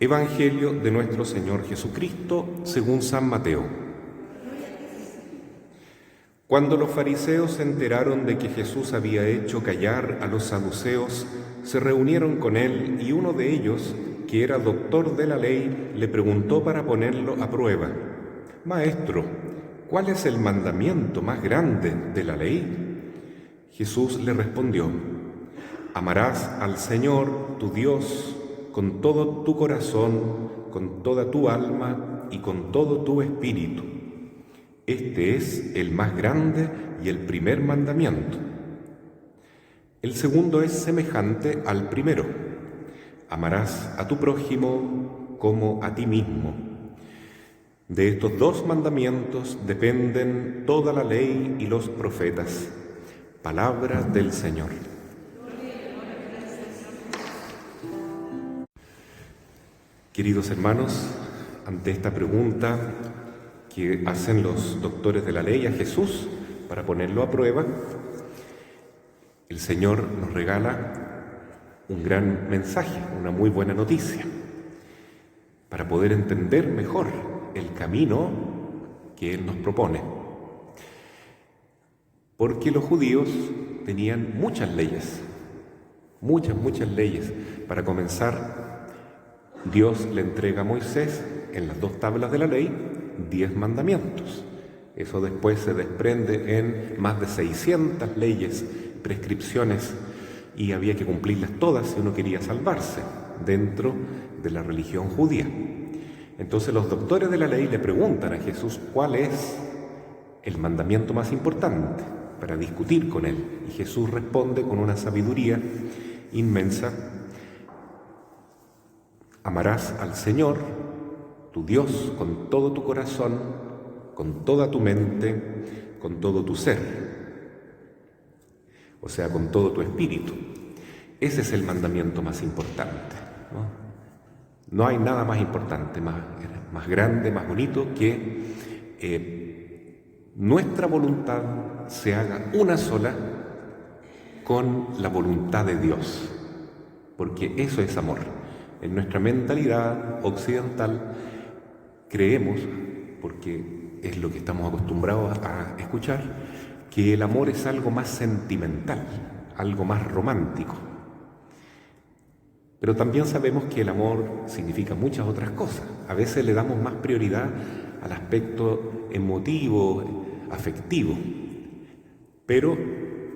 Evangelio de nuestro Señor Jesucristo según San Mateo. Cuando los fariseos se enteraron de que Jesús había hecho callar a los saduceos, se reunieron con él y uno de ellos, que era doctor de la ley, le preguntó para ponerlo a prueba: «Maestro, ¿cuál es el mandamiento más grande de la ley?» Jesús le respondió: «Amarás al Señor, tu Dios, con todo tu corazón, con toda tu alma y con todo tu espíritu. Este es el más grande y el primer mandamiento. El segundo es semejante al primero: amarás a tu prójimo como a ti mismo. De estos dos mandamientos dependen toda la ley y los profetas». Palabra del Señor. Queridos hermanos, ante esta pregunta que hacen los doctores de la ley a Jesús para ponerlo a prueba, el Señor nos regala un gran mensaje, una muy buena noticia, para poder entender mejor el camino que Él nos propone. Porque los judíos tenían muchas leyes. Para comenzar, Dios le entrega a Moisés en las 2 tablas de la ley 10 mandamientos. Eso después se desprende en más de 600 leyes, prescripciones, y había que cumplirlas todas si uno quería salvarse dentro de la religión judía. Entonces los doctores de la ley le preguntan a Jesús cuál es el mandamiento más importante para discutir con él. Y Jesús responde con una sabiduría inmensa: amarás al Señor, tu Dios, con todo tu corazón, con toda tu mente, con todo tu ser, o sea, con todo tu espíritu. Ese es el mandamiento más importante, ¿no? No hay nada más importante, más grande, más bonito que nuestra voluntad se haga una sola con la voluntad de Dios, porque eso es amor. En nuestra mentalidad occidental creemos, porque es lo que estamos acostumbrados a escuchar, que el amor es algo más sentimental, algo más romántico. Pero también sabemos que el amor significa muchas otras cosas. A veces le damos más prioridad al aspecto emotivo, afectivo. Pero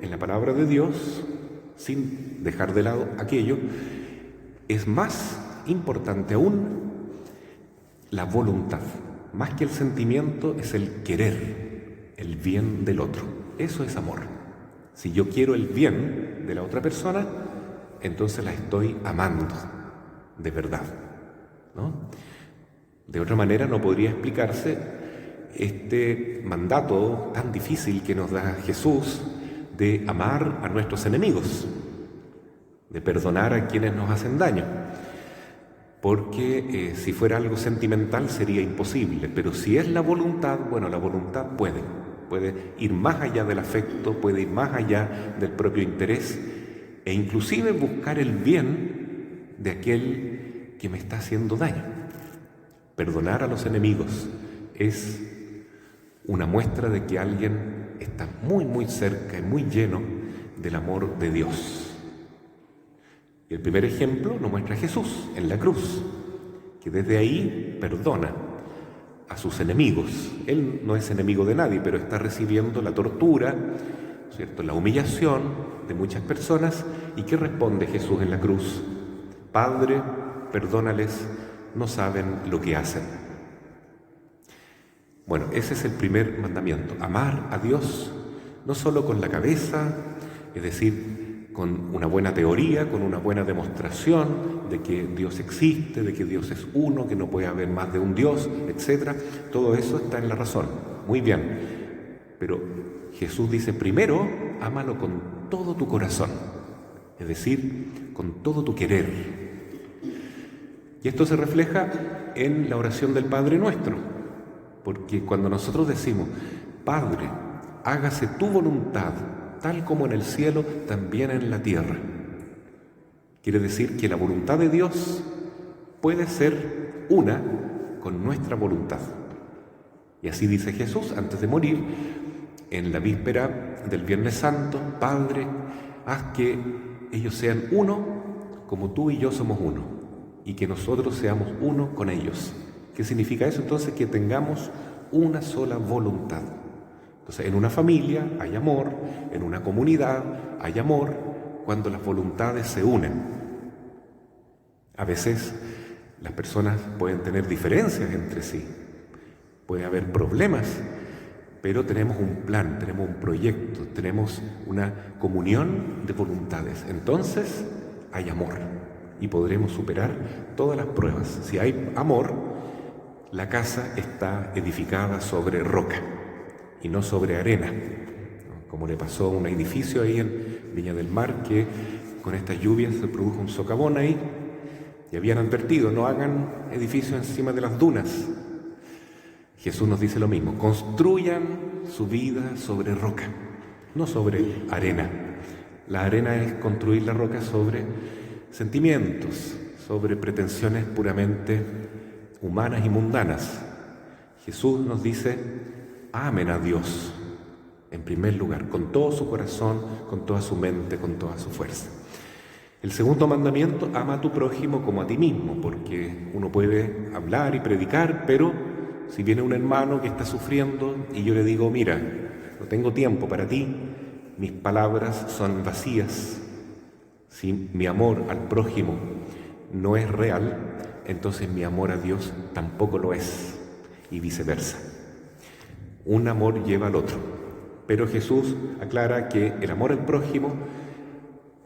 en la palabra de Dios, sin dejar de lado aquello, es más importante aún la voluntad. Más que el sentimiento, es el querer el bien del otro. Eso es amor. Si yo quiero el bien de la otra persona, entonces la estoy amando de verdad, ¿no? De otra manera no podría explicarse este mandato tan difícil que nos da Jesús de amar a nuestros enemigos, de perdonar a quienes nos hacen daño, porque si fuera algo sentimental sería imposible, pero si es la voluntad, bueno, la voluntad puede ir más allá del afecto, puede ir más allá del propio interés e inclusive buscar el bien de aquel que me está haciendo daño. Perdonar a los enemigos es una muestra de que alguien está muy cerca y muy lleno del amor de Dios. Y el primer ejemplo lo muestra Jesús en la cruz, que desde ahí perdona a sus enemigos. Él no es enemigo de nadie, pero está recibiendo la tortura, ¿cierto?, la humillación de muchas personas. ¿Y qué responde Jesús en la cruz? Padre, perdónales, no saben lo que hacen. Bueno, ese es el primer mandamiento: amar a Dios, no solo con la cabeza, es decir, con una buena teoría, con una buena demostración de que Dios existe, de que Dios es uno, que no puede haber más de un Dios, etc. Todo eso está en la razón, muy bien. Pero Jesús dice: primero, ámalo con todo tu corazón, es decir, con todo tu querer. Y esto se refleja en la oración del Padre Nuestro, porque cuando nosotros decimos: Padre, hágase tu voluntad, tal como en el cielo, también en la tierra, quiere decir que la voluntad de Dios puede ser una con nuestra voluntad. Y así dice Jesús antes de morir, en la víspera del Viernes Santo: Padre, haz que ellos sean uno como tú y yo somos uno, y que nosotros seamos uno con ellos. ¿Qué significa eso? Entonces, que tengamos una sola voluntad. Entonces, en una familia hay amor, en una comunidad hay amor, cuando las voluntades se unen. A veces las personas pueden tener diferencias entre sí, puede haber problemas, pero tenemos un plan, tenemos un proyecto, tenemos una comunión de voluntades. Entonces hay amor y podremos superar todas las pruebas. Si hay amor, la casa está edificada sobre roca y no sobre arena, como le pasó a un edificio ahí en Viña del Mar, que con estas lluvias se produjo un socavón ahí, y habían advertido: no hagan edificios encima de las dunas. Jesús nos dice lo mismo: construyan su vida sobre roca, no sobre arena. La arena es construir la roca sobre sentimientos, sobre pretensiones puramente humanas y mundanas. Jesús nos dice: amen a Dios en primer lugar, con todo su corazón, con toda su mente, con toda su fuerza. El segundo mandamiento: ama a tu prójimo como a ti mismo, porque uno puede hablar y predicar, pero si viene un hermano que está sufriendo y yo le digo: mira, no tengo tiempo para ti, mis palabras son vacías. Si mi amor al prójimo no es real, entonces mi amor a Dios tampoco lo es, y viceversa. Un amor lleva al otro, pero Jesús aclara que el amor al prójimo,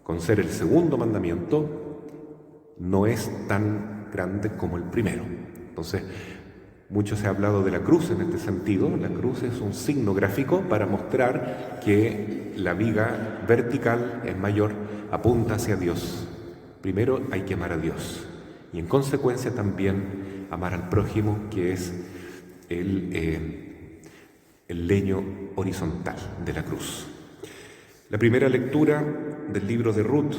con ser el segundo mandamiento, no es tan grande como el primero. Entonces, mucho se ha hablado de la cruz en este sentido. La cruz es un signo gráfico para mostrar que la viga vertical es mayor, apunta hacia Dios. Primero hay que amar a Dios y en consecuencia también amar al prójimo, que es el leño horizontal de la cruz. La primera lectura del libro de Ruth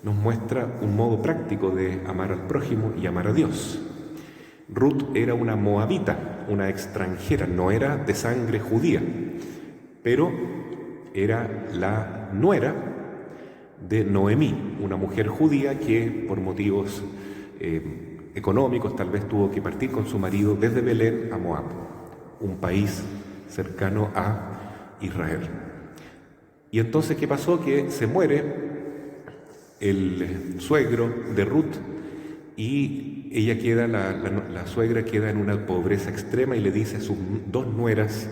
nos muestra un modo práctico de amar al prójimo y amar a Dios. Ruth era una moabita, una extranjera, no era de sangre judía, pero era la nuera de Noemí, una mujer judía que por motivos económicos tal vez tuvo que partir con su marido desde Belén a Moab, un país cercano a Israel. Y entonces, ¿qué pasó? Que se muere el suegro de Ruth y ella queda, la suegra queda en una pobreza extrema y le dice a sus dos nueras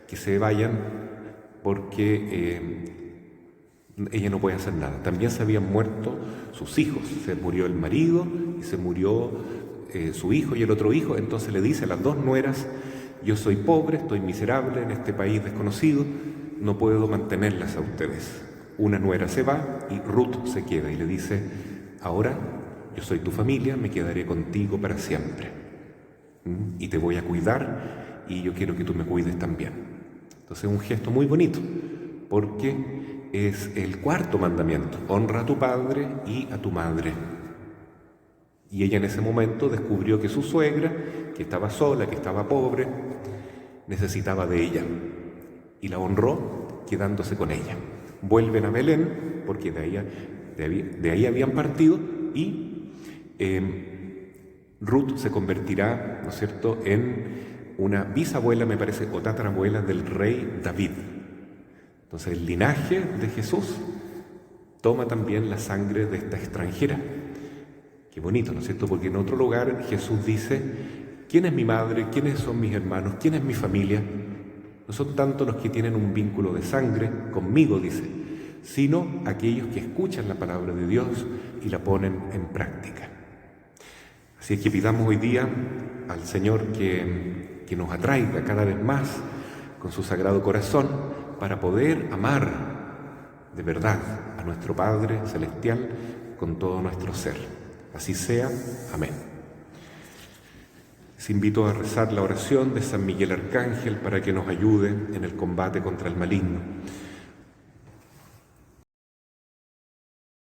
que se vayan porque ella no puede hacer nada. También se habían muerto sus hijos, se murió el marido y se murió su hijo y el otro hijo. Entonces le dice a las dos nueras: yo soy pobre, estoy miserable en este país desconocido, no puedo mantenerlas a ustedes. Una nuera se va y Ruth se queda y le dice: ahora yo soy tu familia, me quedaré contigo para siempre. Y te voy a cuidar y yo quiero que tú me cuides también. Entonces es un gesto muy bonito, porque es el cuarto mandamiento: honra a tu padre y a tu madre. Y ella en ese momento descubrió que su suegra, que estaba sola, que estaba pobre, necesitaba de ella. Y la honró quedándose con ella. Vuelven a Belén, porque de ahí habían partido, y Ruth se convertirá, ¿no es cierto?, en una bisabuela, me parece, o tatarabuela del rey David. Entonces el linaje de Jesús toma también la sangre de esta extranjera. Qué bonito, ¿no es cierto? Porque en otro lugar Jesús dice: ¿quién es mi madre? ¿Quiénes son mis hermanos? ¿Quién es mi familia? No son tanto los que tienen un vínculo de sangre conmigo, dice, sino aquellos que escuchan la palabra de Dios y la ponen en práctica. Así es que pidamos hoy día al Señor que nos atraiga cada vez más con su sagrado corazón para poder amar de verdad a nuestro Padre Celestial con todo nuestro ser. Así sea. Amén. Les invito a rezar la oración de San Miguel Arcángel para que nos ayude en el combate contra el maligno.